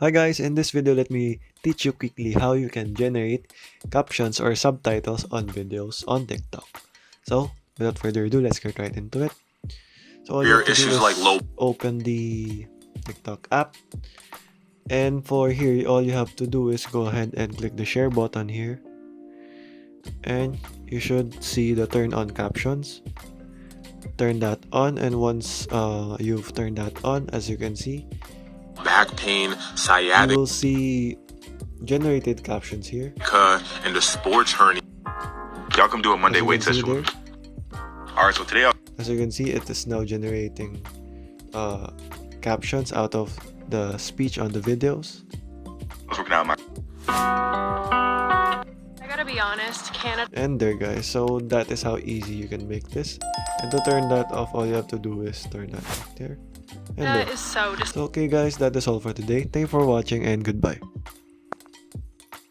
Hi guys, in this video let me teach you quickly how you can generate captions or subtitles on videos on TikTok. So without further ado, let's get right into it. So all you have to do is open the TikTok app, and for here all you have to do is go ahead and click the share button here, and you should see the turn on captions. Turn that on, and once you've turned that on, as you can see, back pain, you sciatica, will see generated captions here. and the sports hernia. Y'all come do a Monday As you weight can see test with there, me. Alright, so today as you can see, it is now generating captions out of the speech on the videos. I was working out my... I gotta be honest, Canada. And there guys, so that is how easy you can make this. And to turn that off, all you have to do is turn that back there. And That there. is so So okay guys, that is all for today. Thank you for watching and goodbye.